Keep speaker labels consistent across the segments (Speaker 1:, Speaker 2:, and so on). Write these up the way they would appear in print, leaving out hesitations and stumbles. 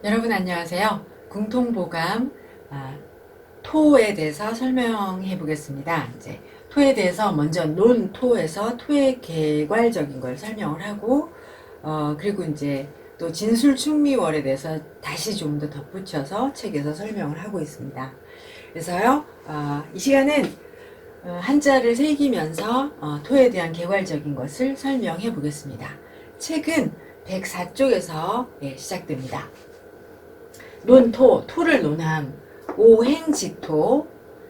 Speaker 1: 여러분 안녕하세요. 궁통보감 토에 대해서 설명해 보겠습니다. 이제 토에 대해서 먼저 논토에서 토의 개괄적인 걸 설명을 하고 그리고 이제 또 진술충미월에 대해서 다시 좀 더 덧붙여서 책에서 설명을 하고 있습니다. 그래서요 이 시간은 한자를 새기면서 토에 대한 개괄적인 것을 설명해 보겠습니다. 책은 104쪽에서 시작됩니다. 논토, 토를 논함, 오행지토,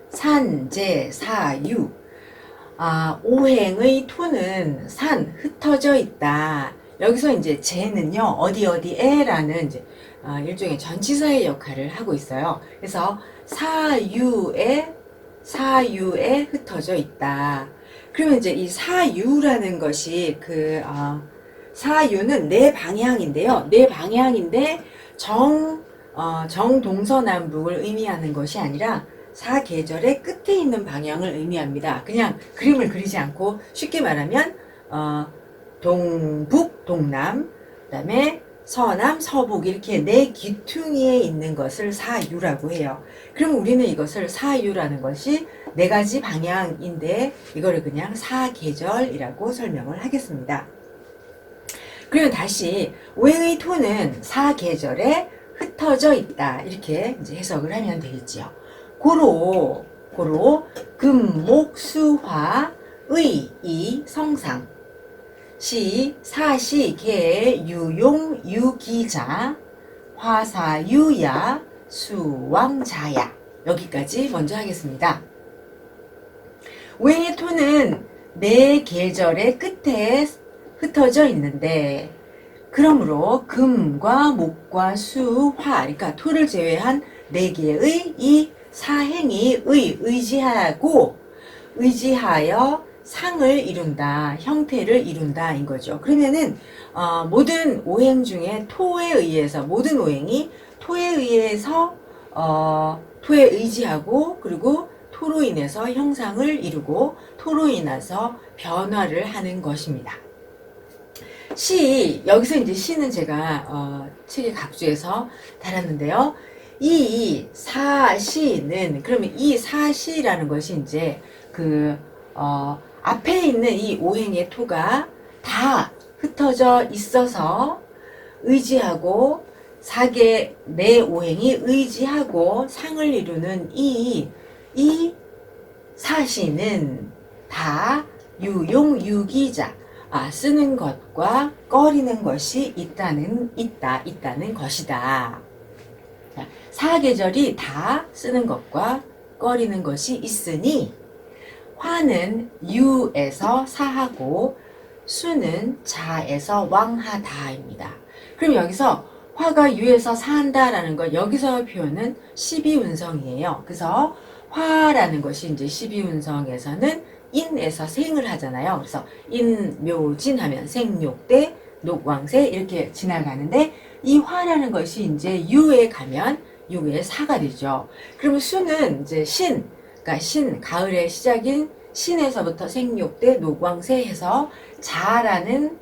Speaker 1: 산제사유. 오행의 토는 산, 흩어져 있다. 여기서 이제 제는요, 어디 어디에라는 이제 일종의 전치사의 역할을 하고 있어요. 그래서 사유에 흩어져 있다. 그러면 이제 이 사유라는 것이 사유는 내 방향인데요. 내 방향인데 정동서남북을 의미하는 것이 아니라 사계절의 끝에 있는 방향을 의미합니다. 그냥 그림을 그리지 않고 쉽게 말하면 동북, 동남, 그 다음에 서남, 서북 이렇게 네 귀퉁이에 있는 것을 사유라고 해요. 그럼 우리는 이것을 사유라는 것이 네 가지 방향인데 이거를 그냥 사계절이라고 설명을 하겠습니다. 그러면 다시 오행의 토는 사계절에 흩어져 있다 이렇게 이제 해석을 하면 되겠지요. 고로 금목수화 의 성상 사시 개 유용 유기자 화사유야 수왕자야. 여기까지 먼저 하겠습니다. 오행의 토는 네 계절의 끝에 흩어져 있는데 그러므로 금과 목과 수, 화 그러니까 토를 제외한 네 개의 이 사행이 의지하여 상을 이룬다, 형태를 이룬다 인 거죠. 그러면은 모든 오행 중에 모든 오행이 토에 의해서 토에 의지하고 그리고 토로 인해서 형상을 이루고 토로 인해서 변화를 하는 것입니다. 여기서 이제 시는 제가 책의 각주에서 달았는데요. 이 사시는 그러면 이 사시라는 것이 이제 앞에 있는 이 오행의 토가 다 흩어져 있어서 의지하고 네 오행이 의지하고 상을 이루는 이 사시는 다 유용유기자 쓰는 것과 꺼리는 것이 있다는 것이다. 사계절이 다 쓰는 것과 꺼리는 것이 있으니 화는 유에서 사하고 수는 자에서 왕하다입니다. 그럼 여기서 화가 유에서 사한다라는 것 여기서 표현은 12운성이에요. 그래서 화라는 것이 이제 12운성에서는 인에서 생을 하잖아요. 그래서 인묘진 하면 생욕대 녹왕세 이렇게 지나가는데 이 화라는 것이 이제 유에 가면 유의 사가 되죠. 그러면 수는 이제 그러니까 가을의 시작인 신에서부터 생욕대 녹왕세 해서 자라는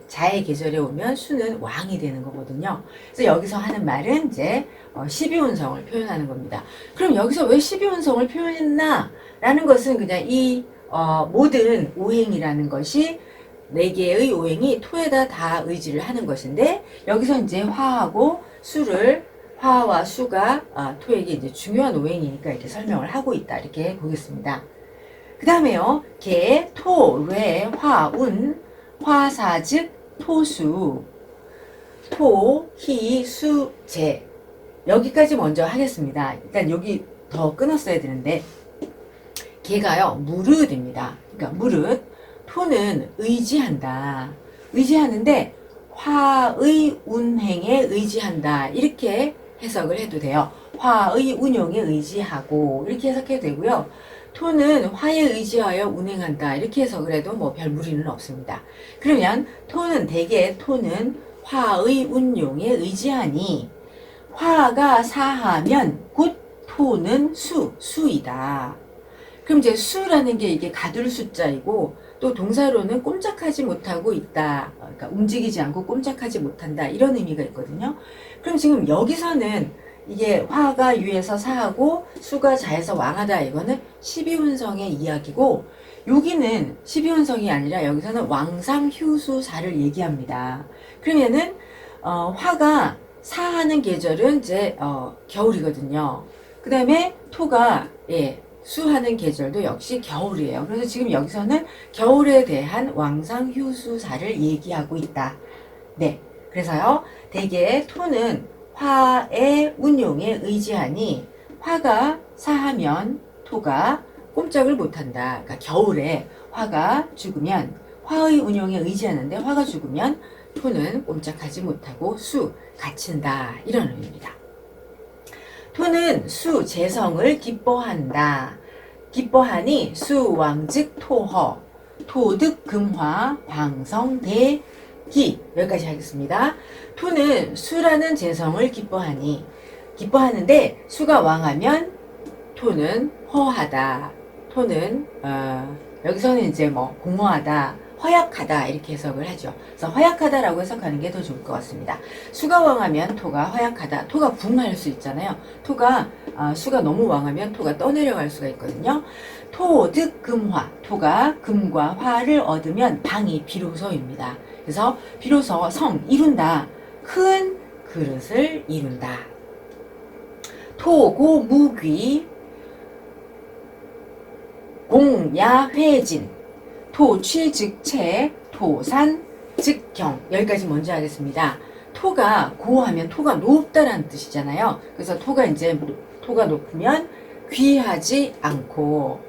Speaker 1: 자의 계절에 오면 수는 왕이 되는 거거든요. 그래서 여기서 하는 말은 이제 12운성을 표현하는 겁니다. 그럼 여기서 왜 12운성을 표현했나? 라는 것은 그냥 이 모든 오행이라는 것이 네 개의 오행이 토에다 다 의지를 하는 것인데 여기서 이제 화와 수가 토에게 이제 중요한 오행이니까 이렇게 설명을 하고 있다 이렇게 보겠습니다. 그 다음에요. 개, 토, 뢰, 화, 운, 화사 즉 토수 토, 희, 수, 재 여기까지 먼저 하겠습니다. 일단 여기 더 끊었어야 되는데 개가요 무릇입니다. 그러니까 무릇 토는 의지하는데 화의 운행에 의지한다 이렇게 해석을 해도 돼요. 화의 운용에 의지하고 이렇게 해석해도 되고요. 토는 화에 의지하여 운행한다 이렇게 해석을 해도 뭐 별 무리는 없습니다. 그러면 대개 토는 화의 운용에 의지하니 화가 사하면 곧 토는 수이다. 그럼 이제 수라는 게 이게 가둘 숫자이고 또 동사로는 꼼짝하지 못하고 있다. 그러니까 움직이지 않고 꼼짝하지 못한다. 이런 의미가 있거든요. 그럼 지금 여기서는 이게 화가 유에서 사하고 수가 자에서 왕하다. 이거는 12혼성의 이야기고 여기는 12혼성이 아니라 여기서는 왕상 휴수사를 얘기합니다. 그러면은 화가 사하는 계절은 이제 겨울이거든요. 그 다음에 토가 수하는 계절도 역시 겨울이에요. 그래서 지금 여기서는 겨울에 대한 왕상 휴수사를 얘기하고 있다. 네. 그래서요, 대개 토는 화의 운용에 의지하니 화가 사하면 토가 꼼짝을 못한다. 그러니까 겨울에 화가 죽으면 화의 운용에 의지하는데 화가 죽으면 토는 꼼짝하지 못하고 갇힌다. 이런 의미입니다. 토는 수 재성을 기뻐한다. 기뻐하니 수왕즉 토허 토득 금화 광성 대기. 여기까지 하겠습니다. 토는 수라는 재성을 기뻐하는데 수가 왕하면 토는 허하다. 토는 여기서는 이제 뭐 공허하다, 허약하다 이렇게 해석을 하죠. 그래서 허약하다라고 해석하는 게 더 좋을 것 같습니다. 수가 왕하면 토가 허약하다. 토가 붕할 수 있잖아요. 토가 수가 너무 왕하면 토가 떠내려갈 수가 있거든요. 토득 금화. 토가 금과 화를 얻으면 방이 비로소입니다. 그래서 비로소 이룬다. 큰 그릇을 이룬다. 토고 무귀 공야회진 토취즉체 토산 즉경. 여기까지 먼저 하겠습니다. 토가 고하면 토가 높다라는 뜻이잖아요. 그래서 토가 높으면 귀하지 않고,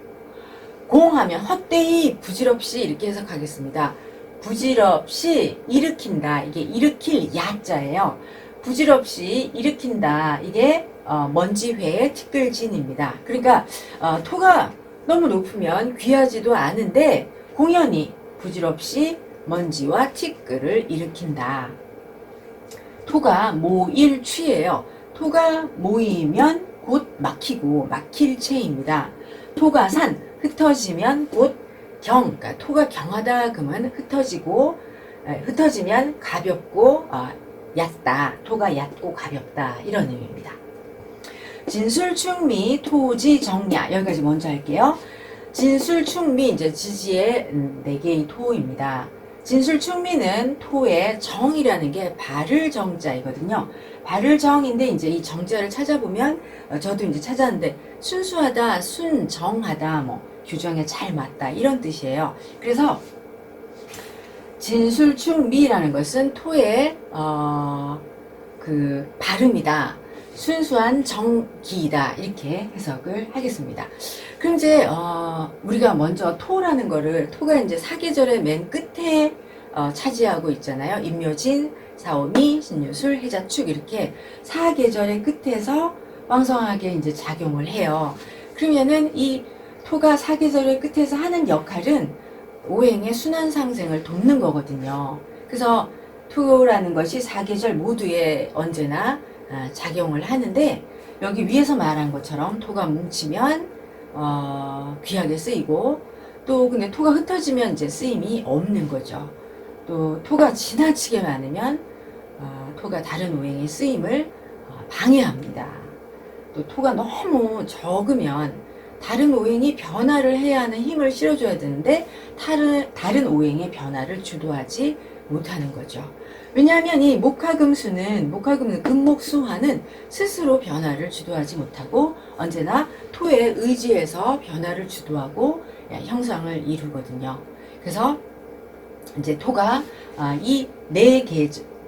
Speaker 1: 공하면 헛되이 부질없이 이렇게 해석하겠습니다. 부질없이 일으킨다. 이게 일으킬 야자예요. 부질없이 일으킨다. 이게 먼지회의 티끌진입니다. 그러니까 토가 너무 높으면 귀하지도 않은데 공연히 부질없이 먼지와 티끌을 일으킨다. 토가 모일취예요. 토가 모이면 곧 막히고 막힐 체입니다. 토가 산, 흩어지면 곧 경, 그러니까 토가 경하다 그러면 흩어지면 가볍고 얕다. 토가 얕고 가볍다. 이런 의미입니다. 진술충미 토지정야. 여기까지 먼저 할게요. 진술충미, 이제 지지의 4개의 토입니다. 진술충미는 토의 정이라는 게 발을 정자이거든요. 발을 정인데 이제 이 정자를 찾아보면 저도 이제 찾았는데 순수하다, 순정하다, 뭐 규정에 잘 맞다 이런 뜻이에요. 그래서 진술충미라는 것은 토의 그 발음이다. 순수한 정기이다. 이렇게 해석을 하겠습니다. 그럼 이제 우리가 먼저 토라는 거를, 토가 이제 사계절의 맨 끝에 차지하고 있잖아요. 임묘진, 사오미, 신유술, 해자축 이렇게 사계절의 끝에서 왕성하게 이제 작용을 해요. 그러면은 이 토가 사계절의 끝에서 하는 역할은 오행의 순환 상생을 돕는 거거든요. 그래서 토라는 것이 사계절 모두에 언제나 작용을 하는데, 여기 위에서 말한 것처럼 토가 뭉치면 귀하게 쓰이고, 또 근데 토가 흩어지면 이제 쓰임이 없는 거죠. 또 토가 지나치게 많으면 토가 다른 오행의 쓰임을 방해합니다. 또 토가 너무 적으면 다른 오행이 변화를 해야 하는 힘을 실어줘야 되는데 다른 오행의 변화를 주도하지 못하는 거죠. 왜냐하면 이 목화금수는 금목수화는 스스로 변화를 주도하지 못하고 언제나 토에 의지해서 변화를 주도하고 형상을 이루거든요. 그래서 이제 토가 이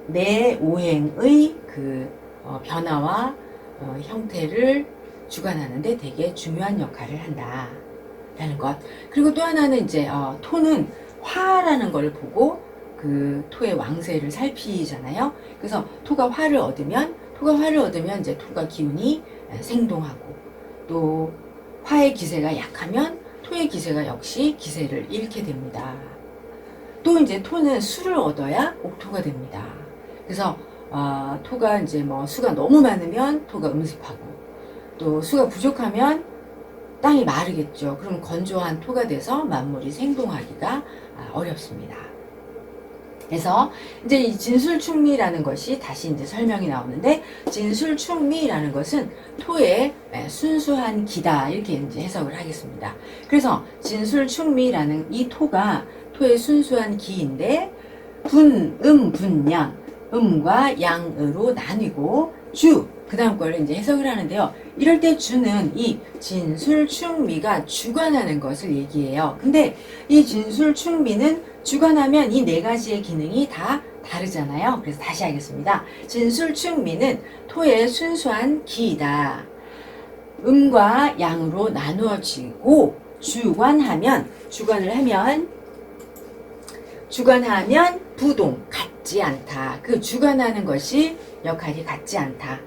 Speaker 1: 네 오행의 그 변화와 형태를 주관하는데 되게 중요한 역할을 한다라는 것. 그리고 또 하나는 이제 토는 화라는 걸 보고 그 토의 왕세를 살피잖아요. 그래서 토가 화를 얻으면 이제 토가 기운이 생동하고, 또 화의 기세가 약하면 토의 기세가 역시 기세를 잃게 됩니다. 또 이제 토는 수를 얻어야 옥토가 됩니다. 그래서 토가 이제 뭐 수가 너무 많으면 토가 음습하고, 또 수가 부족하면 땅이 마르겠죠. 그럼 건조한 토가 돼서 만물이 생동하기가 어렵습니다. 그래서 이제 이 진술충미라는 것이 다시 이제 설명이 나오는데, 진술충미라는 것은 토의 순수한 기다, 이렇게 이제 해석을 하겠습니다. 그래서 진술충미라는 이 토가 토의 순수한 기인데, 분양, 음과 양으로 나뉘고, 그 다음 걸 이제 해석을 하는데요. 이럴 때 주는 이 진술충미가 주관하는 것을 얘기해요. 근데 이 진술충미는 주관하면 이 네 가지의 기능이 다 다르잖아요. 그래서 다시 하겠습니다. 진술충미는 토의 순수한 기이다. 음과 양으로 나누어지고, 주관하면 부동, 같지 않다. 그 주관하는 것이 역할이 같지 않다.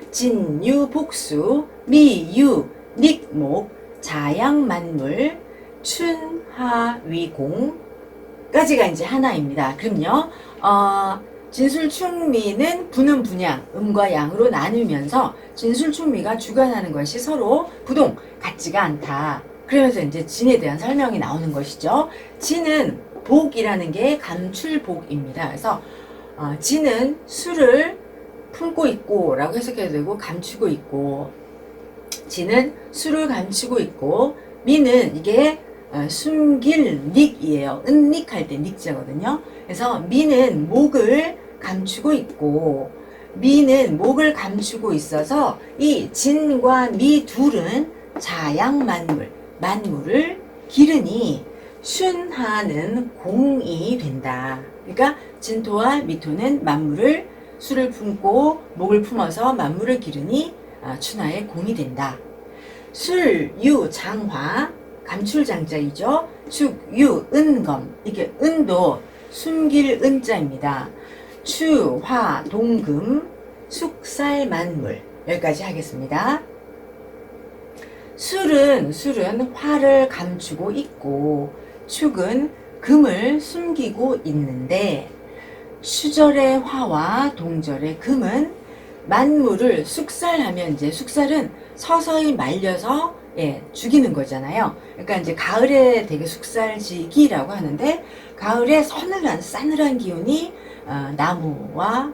Speaker 1: 진유, 복수, 미유, 닉목, 자양만물, 춘하위공 까지가 이제 하나입니다. 그럼요, 진술충미는 분은 분양, 음과 양으로 나누면서 진술충미가 주관하는 것이 서로 부동, 같지가 않다. 그러면서 이제 진에 대한 설명이 나오는 것이죠. 진은 복이라는 게 감출복입니다. 그래서 진은 수를 품고 있고 라고 해석해도 되고, 감추고 있고, 진은 수를 감추고 있고, 미는 이게 숨길 닉이에요. 은닉할 때 닉자거든요. 그래서 미는 목을 감추고 있고, 미는 목을 감추고 있어서 이 진과 미 둘은 자양만물, 만물을 기르니 춘하는 공이 된다. 그러니까 진토와 미토는 만물을, 수를 품고 목을 품어서 만물을 기르니 춘하의 공이 된다. 술, 유, 장화, 감출장자이죠. 축, 유, 은검, 이게 은도 숨길 은자입니다. 추, 화, 동금, 숙살, 만물. 여기까지 하겠습니다. 술은 화를 감추고 있고, 축은 금을 숨기고 있는데, 수절의 화와 동절의 금은 만물을 숙살하면, 이제 숙살은 서서히 말려서 죽이는 거잖아요. 그러니까 이제 가을에 되게 숙살지기라고 하는데, 가을에 서늘한 싸늘한 기운이 나무와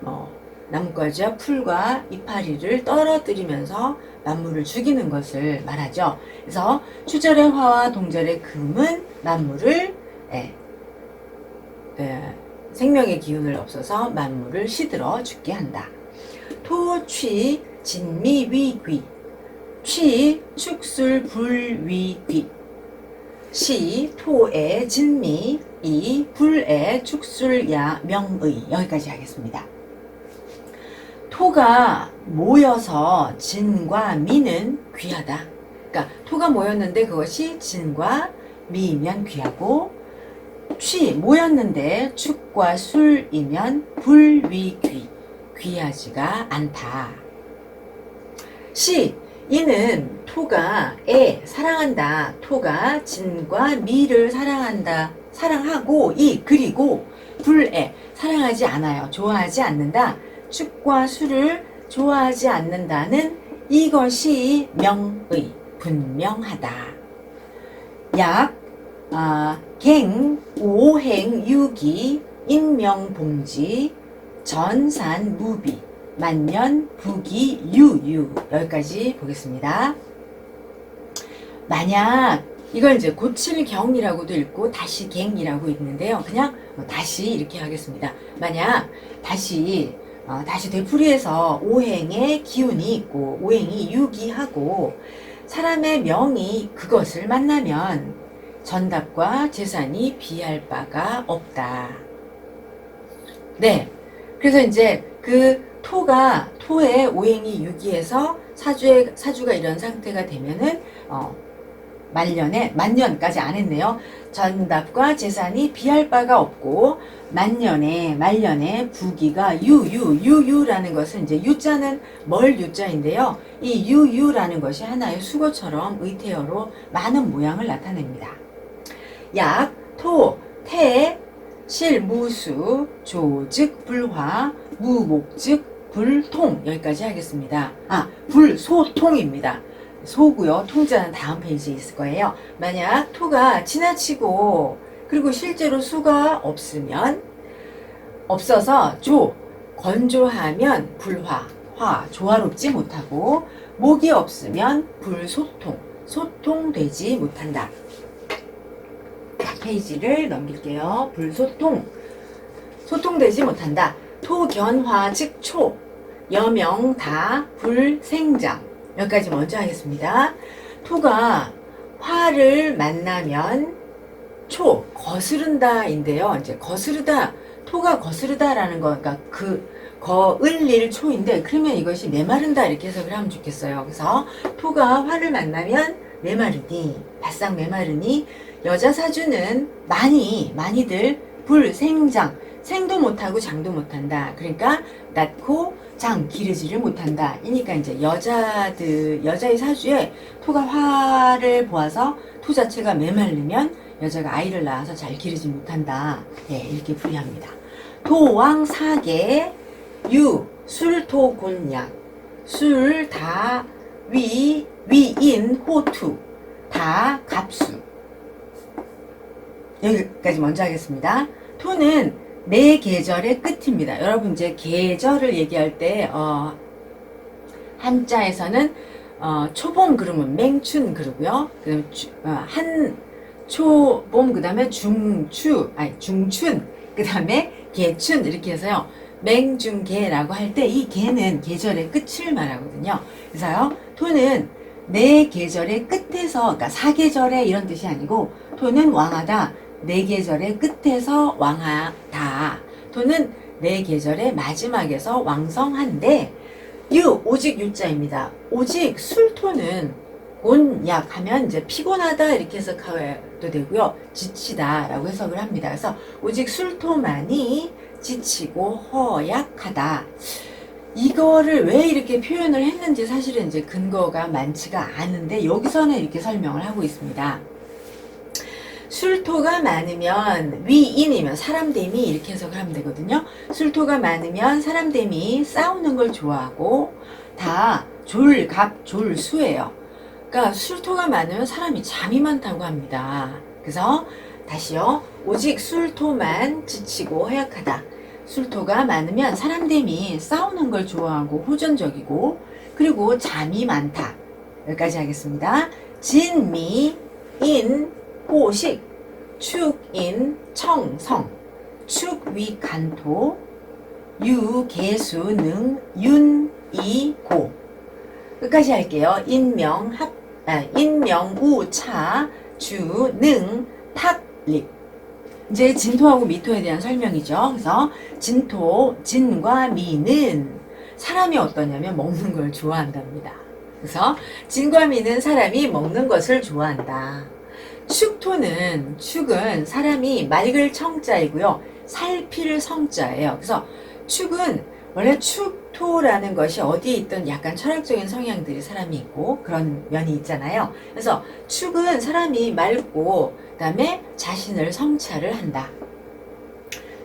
Speaker 1: 나뭇가지와 풀과 이파리를 떨어뜨리면서 만물을 죽이는 것을 말하죠. 그래서 추절의 화와 동절의 금은 만물을 생명의 기운을 없어서 만물을 시들어 죽게 한다. 토, 취, 진미, 위, 귀. 취, 축술, 불, 위, 귀. 시, 토의 진미. 이, 불의 축술, 야, 명의. 여기까지 하겠습니다. 토가 모여서 진과 미는 귀하다. 그러니까 토가 모였는데 그것이 진과 미이면 귀하고, 취, 모였는데 축과 술이면 불위귀, 귀하지가 않다. 시, 이는 토가 사랑한다. 토가 진과 미를 사랑하고, 그리고 불에 사랑하지 않아요. 좋아하지 않는다. 축과 술을 좋아하지 않는다는 이것이 명의, 분명하다. 약, 갱, 오행, 유기, 인명봉지, 전산, 무비, 만년, 부기, 유유. 여기까지 보겠습니다. 만약, 이걸 이제 고칠경이라고도 읽고 다시 갱이라고 읽는데요. 그냥 다시 이렇게 하겠습니다. 만약 다시 되풀이해서 오행의 기운이 있고, 오행이 유기하고, 사람의 명이 그것을 만나면 전답과 재산이 비할 바가 없다. 네. 그래서 이제 그 토의 오행이 유기해서 사주가 이런 상태가 되면은, 만년까지 안 했네요. 전답과 재산이 비할 바가 없고, 말년에 부기가 유유라는 것은 이제 유자는 멀 유자인데요. 이 유라는 것이 하나의 수거처럼 의태어로 많은 모양을 나타냅니다. 약, 토, 태, 실, 무수, 조즉, 불화, 무목즉, 불통. 여기까지 하겠습니다. 불소통입니다. 소고요. 통자는 다음 페이지에 있을 거예요. 만약 토가 지나치고 그리고 실제로 수가 없어서 건조하면 불화, 조화롭지 못하고 목이 없으면 불소통, 소통되지 못한다. 페이지를 넘길게요. 불소통, 소통되지 못한다. 토견화 즉 초, 여명다 불생장. 여기까지 먼저 하겠습니다. 토가 화를 만나면 거스른다인데요. 이제 토가 거스르다라는 거, 그러니까 거을릴 초인데, 그러면 이것이 메마른다 이렇게 해석을 하면 좋겠어요. 그래서 토가 화를 만나면 메마르니, 바싹 메마르니, 여자 사주는 많이들 불생장, 생도 못하고 장도 못한다. 그러니까 낳고 장 기르지를 못한다. 그러니까 이제 여자의 사주에 토가 화를 보아서 토 자체가 메말르면 여자가 아이를 낳아서 잘 기르지 못한다. 네, 이렇게 풀이합니다. 토왕 사계 유 술토곤약 술 다 위인 호투 다 갑수. 여기까지 먼저 하겠습니다. 토는 네 계절의 끝입니다. 여러분 이제 계절을 얘기할 때 한자에서는 초봄 그러면 맹춘 그러고요. 그다음에 초봄 그다음에 중춘 그다음에 개춘 이렇게 해서요. 맹중개라고 할 때 이 개는 계절의 끝을 말하거든요. 그래서요. 토는 네 계절의 끝에서, 그러니까 사계절의 이런 뜻이 아니고 토는 왕하다. 네 계절의 끝에서 왕하다. 토는 네 계절의 마지막에서 왕성한데 오직 유자입니다. 오직 술토는 곤약 하면 이제 피곤하다 이렇게 해석해도 되고요. 지치다 라고 해석을 합니다. 그래서 오직 술토만이 지치고 허약하다. 이거를 왜 이렇게 표현을 했는지 사실은 이제 근거가 많지가 않은데 여기서는 이렇게 설명을 하고 있습니다. 술토가 많으면 위인이면 사람됨이 이렇게 해석을 하면 되거든요. 술토가 많으면 사람됨이 싸우는 걸 좋아하고 다 졸수예요. 그러니까 술토가 많으면 사람이 잠이 많다고 합니다. 그래서 다시요. 오직 술토만 지치고 허약하다. 술토가 많으면 사람됨이 싸우는 걸 좋아하고 호전적이고 그리고 잠이 많다. 여기까지 하겠습니다. 진미 인 호식, 축인, 청성, 축위간토, 유계수능, 윤이고. 끝까지 할게요. 인명우차, 주능, 탁립. 이제 진토하고 미토에 대한 설명이죠. 그래서 진과 미는 사람이 어떠냐면 먹는 걸 좋아한답니다. 그래서 진과 미는 사람이 먹는 것을 좋아한다. 축은 사람이 맑을 청자이고요. 살필 성자예요. 그래서 축은 원래 축토라는 것이 어디에 있던 약간 철학적인 성향들이 사람이 있고 그런 면이 있잖아요. 그래서 축은 사람이 맑고 그다음에 자신을 성찰을 한다.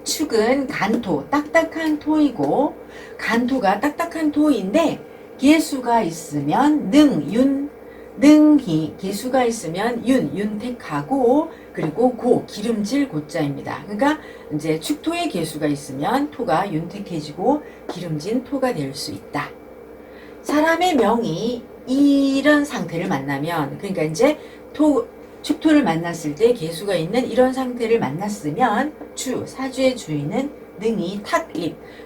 Speaker 1: 축은 간토, 딱딱한 토이고 간토가 딱딱한 토인데 개수가 있으면 능히 개수가 있으면 윤택하고 그리고 기름질 고자입니다. 그러니까 이제 축토의 개수가 있으면 토가 윤택해지고 기름진 토가 될 수 있다. 사람의 명이 이런 상태를 만나면 그러니까 이제 축토를 만났을 때 개수가 있는 이런 상태를 만났으면 사주의 주인은 능히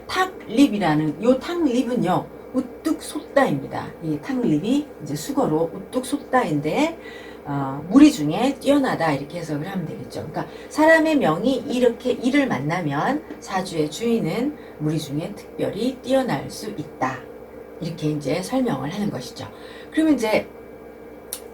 Speaker 1: 탁립이라는 요 탁립은요 우뚝 솟다입니다. 이 탁립이 이제 수거로 우뚝 솟다인데 무리 중에 뛰어나다 이렇게 해석을 하면 되겠죠. 그러니까 사람의 명이 이렇게 이를 만나면 사주의 주인은 무리 중에 특별히 뛰어날 수 있다. 이렇게 이제 설명을 하는 것이죠. 그러면 이제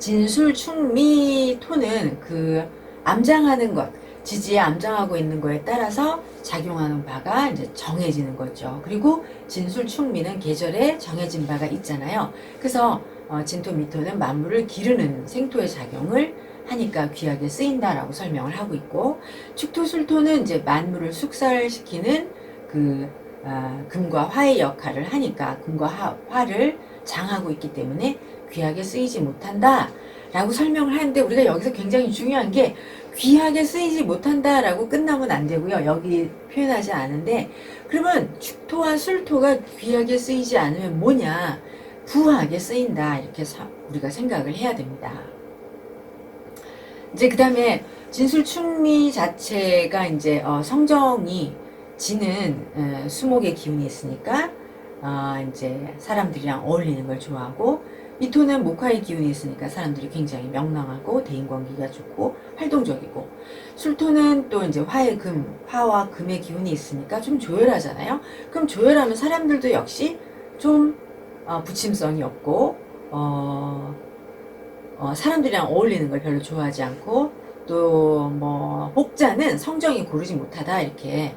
Speaker 1: 진술충미토는 그 암장하는 것, 지지에 암장하고 있는 거에 따라서 작용하는 바가 이제 정해지는 거죠. 그리고 진술충미는 계절에 정해진 바가 있잖아요. 그래서 진토 미토는 만물을 기르는 생토의 작용을 하니까 귀하게 쓰인다라고 설명을 하고 있고, 축토술토는 이제 만물을 숙살시키는 금과 화의 역할을 하니까 금과 화를 장하고 있기 때문에 귀하게 쓰이지 못한다 라고 설명을 하는데, 우리가 여기서 굉장히 중요한 게 귀하게 쓰이지 못한다 라고 끝나면 안 되고요. 여기 표현하지 않은데, 그러면 축토와 술토가 귀하게 쓰이지 않으면 뭐냐, 부하게 쓰인다, 이렇게 우리가 생각을 해야 됩니다. 이제 그 다음에 진술충미 자체가 이제 성정이 지는 수목의 기운이 있으니까 이제 사람들이랑 어울리는 걸 좋아하고, 미토는 목화의 기운이 있으니까 사람들이 굉장히 명랑하고 대인관계가 좋고 활동적이고, 술토는 또 이제 화와 금의 기운이 있으니까 좀 조열하잖아요. 그럼 조열하면 사람들도 역시 좀 부침성이 없고 사람들이랑 어울리는 걸 별로 좋아하지 않고, 또 뭐 혹자는 성정이 고르지 못하다 이렇게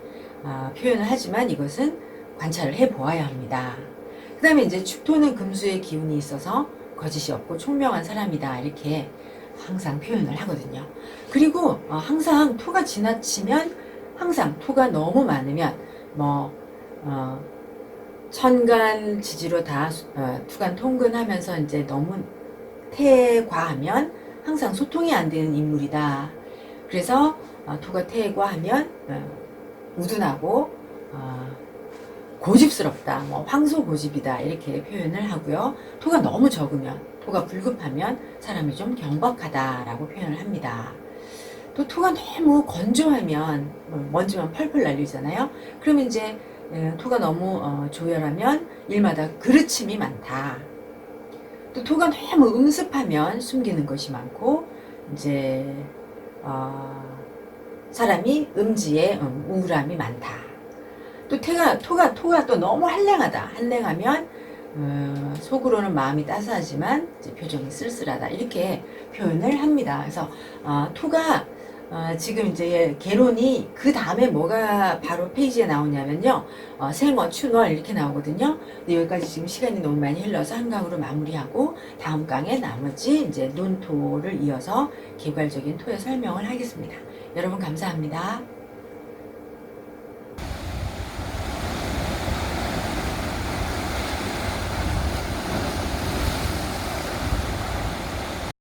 Speaker 1: 표현을 하지만, 이것은 관찰을 해 보아야 합니다. 그 다음에 이제 축토는 금수의 기운이 있어서 거짓이 없고 총명한 사람이다, 이렇게 항상 표현을 하거든요. 그리고 항상 토가 지나치면, 항상 토가 너무 많으면 천간 지지로 다 투간 통근하면서 이제 너무 태과하면 항상 소통이 안 되는 인물이다. 그래서 토가 태과하면 우둔하고 고집스럽다, 뭐 황소고집이다, 이렇게 표현을 하고요. 토가 너무 적으면, 토가 불급하면 사람이 좀 경박하다라고 표현을 합니다. 또 토가 너무 건조하면 먼지만 펄펄 날리잖아요. 그러면 이제 토가 너무 조열하면 일마다 그르침이 많다. 또 토가 너무 음습하면 숨기는 것이 많고, 이제 사람이 음지에 우울함이 많다. 또 토가 또 너무 한랭하면 속으로는 마음이 따스하지만 이제 표정이 쓸쓸하다, 이렇게 표현을 합니다. 그래서 토가 지금 이제 개론이 그 다음에 뭐가 바로 페이지에 나오냐면요, 생어, 춘월 이렇게 나오거든요. 근데 여기까지 지금 시간이 너무 많이 흘러서 한 강으로 마무리하고, 다음 강에 나머지 이제 논토를 이어서 개괄적인 토의 설명을 하겠습니다. 여러분 감사합니다.